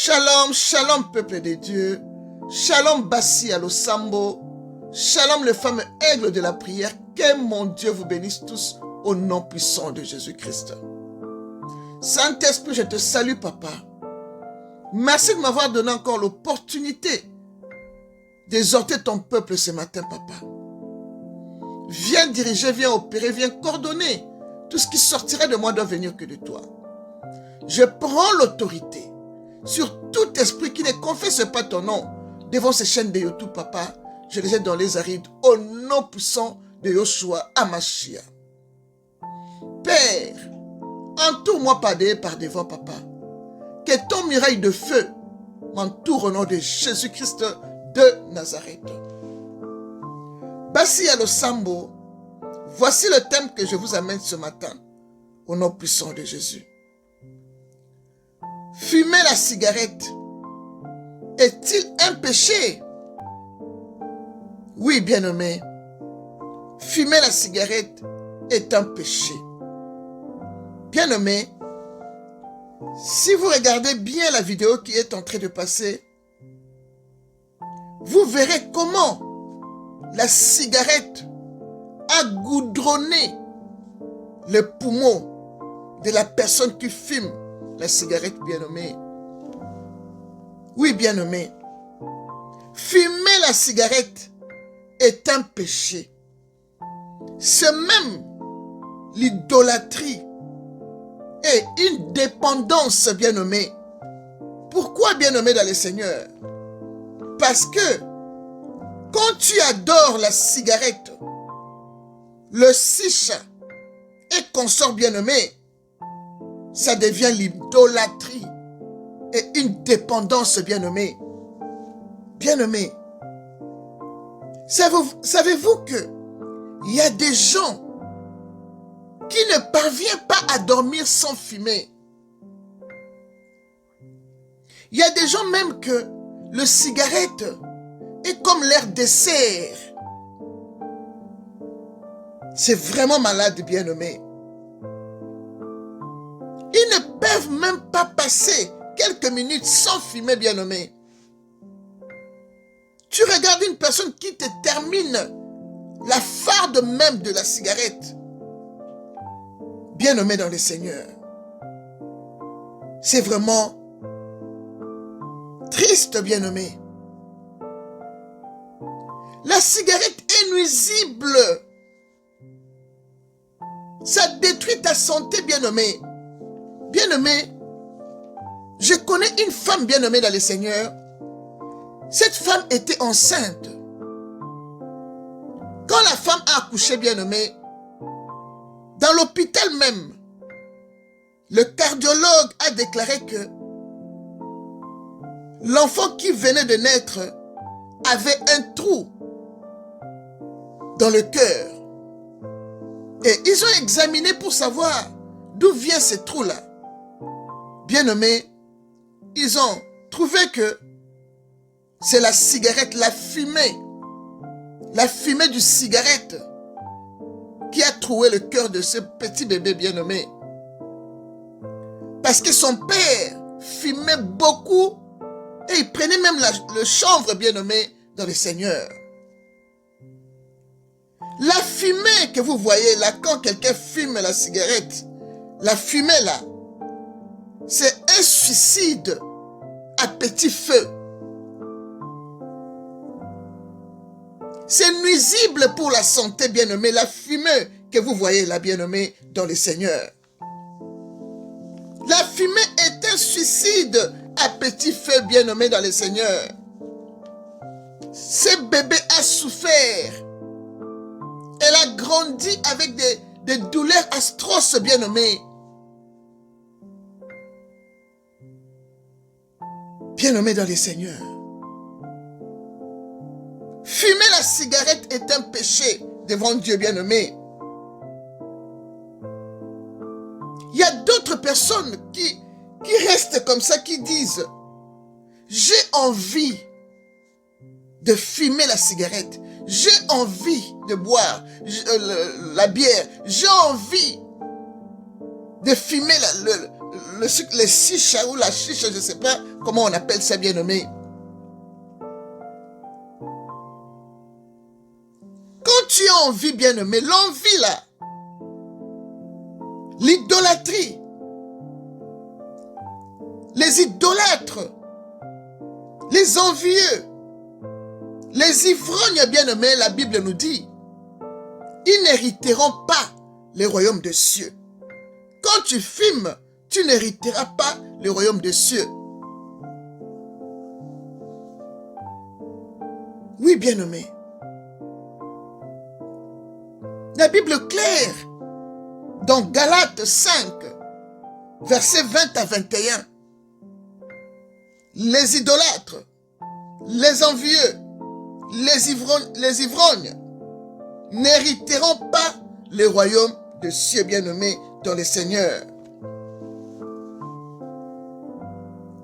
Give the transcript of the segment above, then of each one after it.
Shalom, shalom peuple de Dieu. Shalom Bassi à l'Osambo. Shalom les femmes aigles de la prière. Que mon Dieu vous bénisse tous au nom puissant de Jésus-Christ. Saint-Esprit, je te salue papa. Merci de m'avoir donné encore l'opportunité d'exhorter ton peuple ce matin papa. Viens diriger, viens opérer, viens coordonner. Tout ce qui sortira de moi doit venir que de toi. Je prends l'autorité sur tout esprit qui ne confesse pas ton nom devant ces chaînes de YouTube, papa. Je les ai dans les arides au nom puissant de Yoshua Amashia. Père, entoure-moi par devant, papa. Que ton mirail de feu m'entoure au nom de Jésus-Christ de Nazareth. Bassi à l'Osambo, voici le thème que je vous amène ce matin au nom puissant de Jésus. Fumer la cigarette est-il un péché? Oui, bien-aimé. Fumer la cigarette est un péché. Bien-aimé, si vous regardez bien la vidéo qui est en train de passer, vous verrez comment la cigarette a goudronné le poumon de la personne qui fume la cigarette, bien-aimé. Oui, bien-aimé. Fumer la cigarette est un péché. C'est même l'idolâtrie et une dépendance, bien-aimé. Pourquoi, bien-aimé dans le Seigneur? Parce que quand tu adores la cigarette, le chicha et consort, bien-aimé, ça devient l'idolâtrie et une dépendance, bien-aimé. Bien-aimé, savez-vous que il y a des gens qui ne parviennent pas à dormir sans fumer? Il y a des gens même que le cigarette est comme leur dessert. C'est vraiment malade, bien-aimé. Ils ne peuvent même pas passer quelques minutes sans fumer, bien-aimé. Tu regardes une personne qui te termine la farde même de la cigarette. Bien-aimé dans le Seigneur. C'est vraiment triste, bien-aimé. La cigarette est nuisible. Ça détruit ta santé, bien-aimé. Bien-aimé, je connais une femme bien-aimée dans le Seigneur. Cette femme était enceinte. Quand la femme a accouché, bien-aimé, dans l'hôpital même, le cardiologue a déclaré que l'enfant qui venait de naître avait un trou dans le cœur. Et ils ont examiné pour savoir d'où vient ce trou-là. Bien-aimé, ils ont trouvé que c'est la cigarette, la fumée du cigarette qui a troué le cœur de ce petit bébé bien-aimé. Parce que son père fumait beaucoup et il prenait même le chanvre bien-aimé dans le Seigneur. La fumée que vous voyez là, quand quelqu'un fume la cigarette, la fumée là, c'est un suicide à petit feu. C'est nuisible pour la santé, bien-aimé, la fumée que vous voyez là, bien-aimé, dans le Seigneur. La fumée est un suicide à petit feu, bien-aimé, dans le Seigneur. Ce bébé a souffert. Elle a grandi avec des douleurs atroces, bien-aimé. Bien-aimé dans le Seigneur. Fumer la cigarette est un péché devant Dieu, bien-aimé. Il y a d'autres personnes qui restent comme ça, qui disent « J'ai envie de fumer la cigarette. J'ai envie de boire la bière. J'ai envie de fumer les chicha ou la chicha, je ne sais pas comment on appelle ça, bien-aimé. Quand tu as envie, bien-aimé, l'envie là, l'idolâtrie, les idolâtres, les envieux, les ivrognes, bien-aimés, la Bible nous dit, ils n'hériteront pas les royaumes des cieux. Quand tu fumes, tu n'hériteras pas le royaume des cieux. Oui, bien-aimé. La Bible est claire dans Galates 5, versets 20 à 21. Les idolâtres, les envieux, les ivrognes n'hériteront pas le royaume des cieux, bien-aimés dans le Seigneur.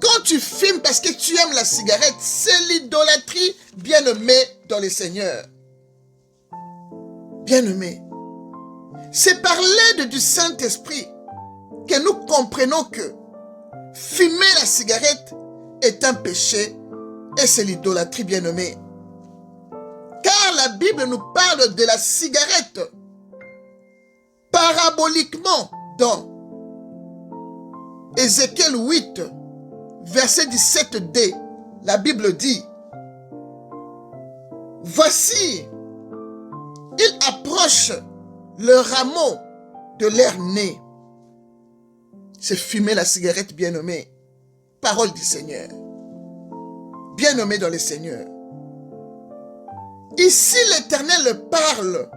Quand tu fumes parce que tu aimes la cigarette, c'est l'idolâtrie, bien-aimé dans le Seigneur. Bien-aimé, c'est par l'aide du Saint-Esprit que nous comprenons que fumer la cigarette est un péché et c'est l'idolâtrie, bien-aimé. Car la Bible nous parle de la cigarette paraboliquement dans Ézéchiel 8, verset 17d. La Bible dit, « Voici, ils approchent le rameau de leur nez. » C'est fumer la cigarette, bien-aimé. Parole du Seigneur. Bien-aimé dans le Seigneur. Ici, l'Éternel parle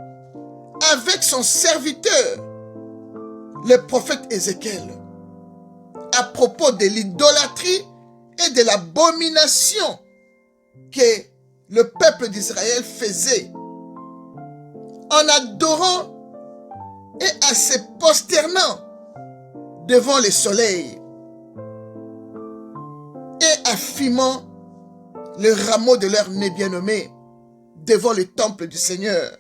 avec son serviteur, le prophète Ézéchiel, à propos de l'idolâtrie et de l'abomination que le peuple d'Israël faisait en adorant et en se prosternant devant le soleil et affumant le rameau de leur nez, bien-aimé, devant le temple du Seigneur.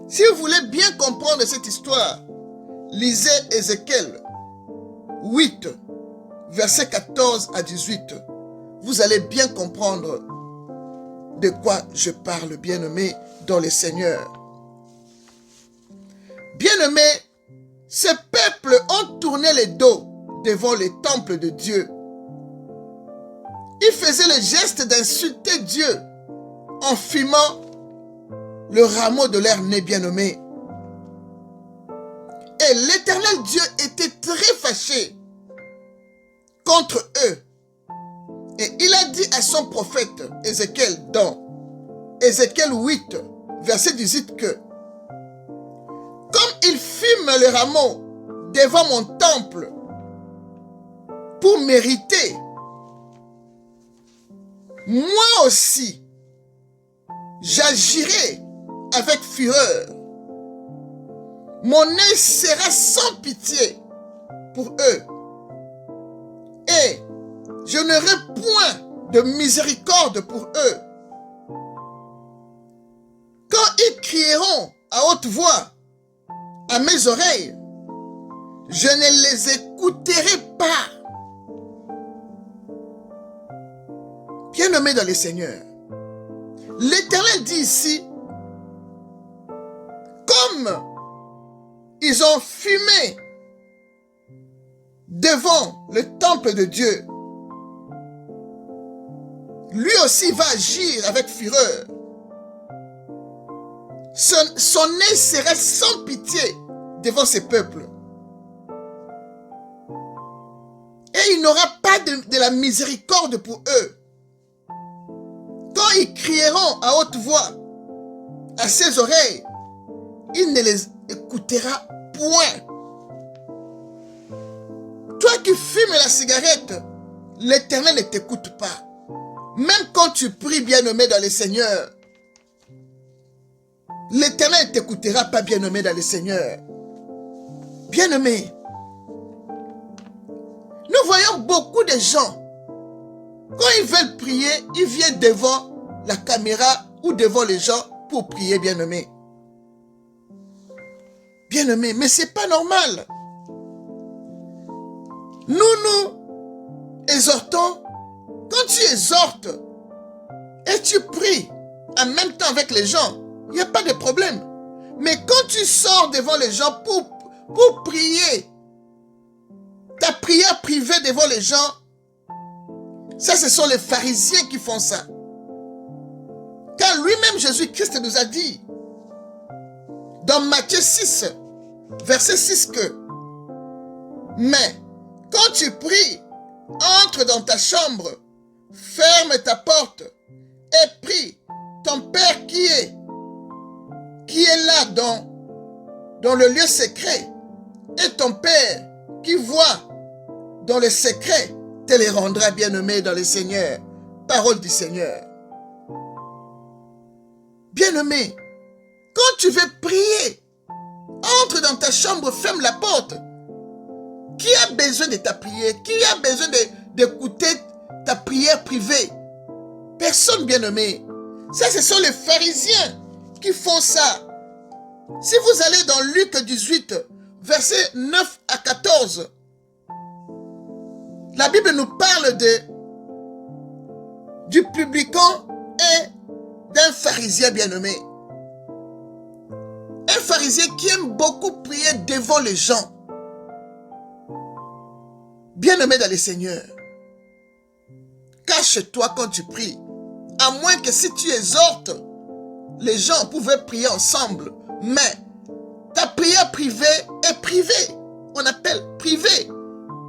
Si vous voulez bien comprendre cette histoire, lisez Ézéchiel 8, versets 14 à 18. Vous allez bien comprendre de quoi je parle, bien-aimé, dans le Seigneur. Bien-aimé, ces peuples ont tourné le dos devant le temple de Dieu. Ils faisaient le geste d'insulter Dieu en fumant le rameau de leur nez, bien-aimé. Et l'Éternel Dieu était très fâché contre eux. Et il a dit à son prophète Ézéchiel dans Ézéchiel 8, verset 18 que comme ils fument le rameau devant mon temple pour mériter, moi aussi, j'agirai avec fureur. Mon œil sera sans pitié pour eux. Et je n'aurai point de miséricorde pour eux. Quand ils crieront à haute voix à mes oreilles, je ne les écouterai pas. Bien-aimés dans le Seigneur, l'Éternel dit ici, comme ils ont fumé devant le temple de Dieu, lui aussi va agir avec fureur. Son nez sera sans pitié devant ses peuples. Et il n'aura pas de la miséricorde pour eux. Quand ils crieront à haute voix à ses oreilles, il ne les écoutera point. Toi qui fumes la cigarette, l'Éternel ne t'écoute pas. Même quand tu pries, bien-aimé dans le Seigneur, l'Éternel ne t'écoutera pas, bien-aimé dans le Seigneur. Bien-aimé, nous voyons beaucoup de gens, quand ils veulent prier, ils viennent devant la caméra ou devant les gens pour prier, bien-aimé. Bien-aimé, mais ce n'est pas normal. nous exhortons, quand tu exhortes et tu pries en même temps avec les gens, il n'y a pas de problème. Mais quand tu sors devant les gens pour prier, ta prière privée devant les gens, ça, ce sont les pharisiens qui font ça. Car lui-même, Jésus-Christ nous a dit, dans Matthieu 6, verset 6 que, mais quand tu pries, entre dans ta chambre, ferme ta porte et prie ton Père qui est là dans le lieu secret, et ton Père qui voit dans le secret te les rendra, bien-aimés dans le Seigneur. Parole du Seigneur. Bien-aimé, quand tu veux prier, entre dans ta chambre, ferme la porte. Qui a besoin de ta prière? Qui a besoin d'écouter ta prière privée? Personne, bien-aimé. Ça, ce sont les pharisiens qui font ça. Si vous allez dans Luc 18, versets 9 à 14, la Bible nous parle du publicain et d'un pharisien bien-aimé. Un pharisien qui aime beaucoup prier devant les gens. Bien-aimé dans le Seigneur, cache-toi quand tu pries. À moins que si tu exhortes, les gens pouvaient prier ensemble. Mais ta prière privée est privée. On appelle privée.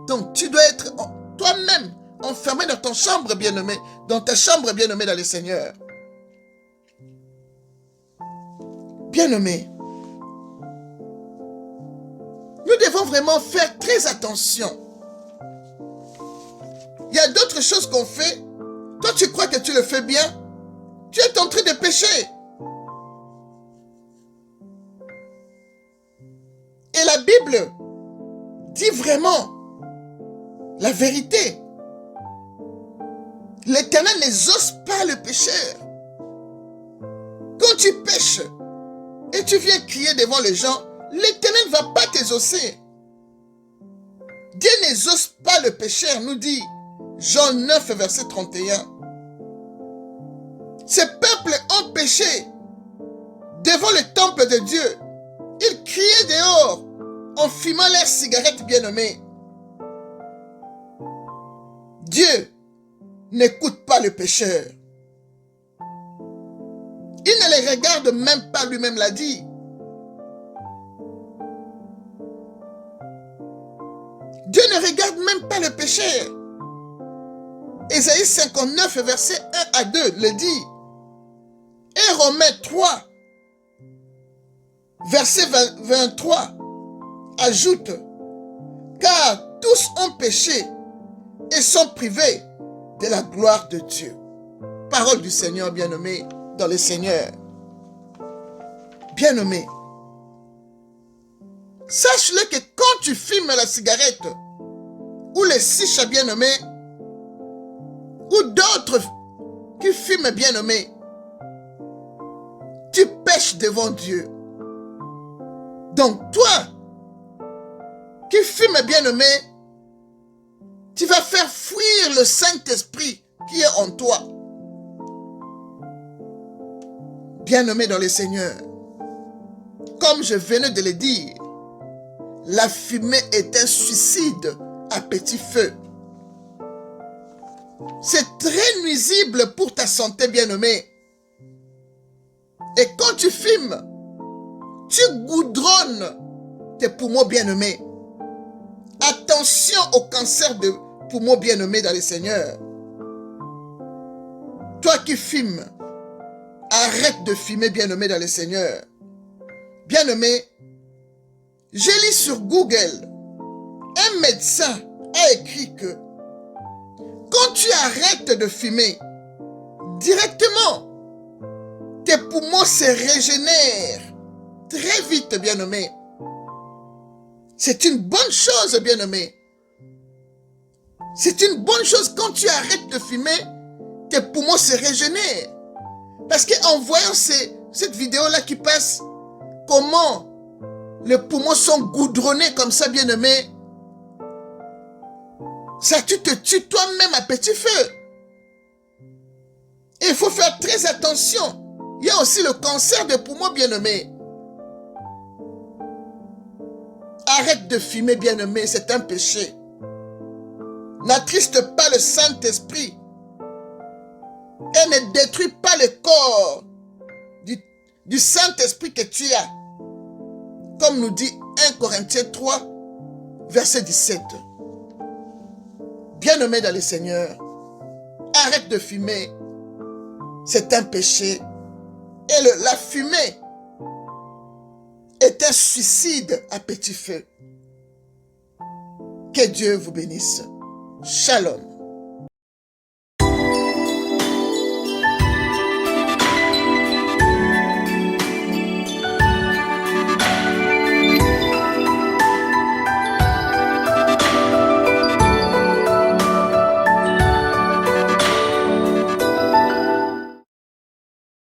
Donc tu dois être toi-même enfermé dans ton chambre bien-aimé, dans ta chambre bien-aimée dans le Seigneur. Bien-aimé, nous devons vraiment faire très attention. Il y a d'autres choses qu'on fait. Toi, tu crois que tu le fais bien. Tu es en train de pécher. Et la Bible dit vraiment la vérité. L'Éternel n'exauce pas le pécheur. Quand tu pêches et tu viens crier devant les gens, l'Éternel ne va pas t'exaucer. Dieu n'exauce pas le pécheur, nous dit Jean 9, verset 31. Ces peuples ont péché devant le temple de Dieu. Ils criaient dehors en fumant leurs cigarettes bien-aimées. Dieu n'écoute pas le pécheur. Il ne les regarde même pas, lui-même l'a dit. Dieu ne regarde même pas le pécheur. Ésaïe 59, verset 1 à 2 le dit. Et Romains 3, verset 23 ajoute, car tous ont péché et sont privés de la gloire de Dieu. Parole du Seigneur, bien-aimé dans le Seigneur. Bien-aimé, sache-le que quand tu fumes la cigarette ou les chicha, bien-aimé, ou d'autres qui fument, bien-aimé, tu pèches devant Dieu. Donc toi, qui fumes, bien-aimé, tu vas faire fuir le Saint-Esprit qui est en toi. Bien-aimé dans le Seigneur, comme je venais de le dire, la fumée est un suicide à petit feu. C'est très nuisible pour ta santé, bien-aimé. Et quand tu fumes, tu goudronnes tes poumons, bien-aimés. Attention au cancer de poumons, bien-aimés dans le Seigneur. Toi qui fumes, arrête de fumer, bien-aimé dans le Seigneur. Bien-aimé, j'ai lu sur Google, un médecin a écrit que quand tu arrêtes de fumer, directement, tes poumons se régénèrent très vite, bien-aimé. C'est une bonne chose, bien-aimé. C'est une bonne chose quand tu arrêtes de fumer, tes poumons se régénèrent. Parce qu'en voyant cette vidéo-là qui passe, comment les poumons sont goudronnés comme ça, bien-aimé, Ça, tu te tues toi-même à petit feu. Et il faut faire très attention. Il y a aussi le cancer de poumon, bien-aimé. Arrête de fumer, bien-aimé, c'est un péché. N'attriste pas le Saint-Esprit. Et ne détruis pas le corps du Saint-Esprit que tu as. Comme nous dit 1 Corinthiens 3, verset 17. Bien-aimé dans le Seigneur, arrête de fumer. C'est un péché. Et la fumée est un suicide à petit feu. Que Dieu vous bénisse. Shalom.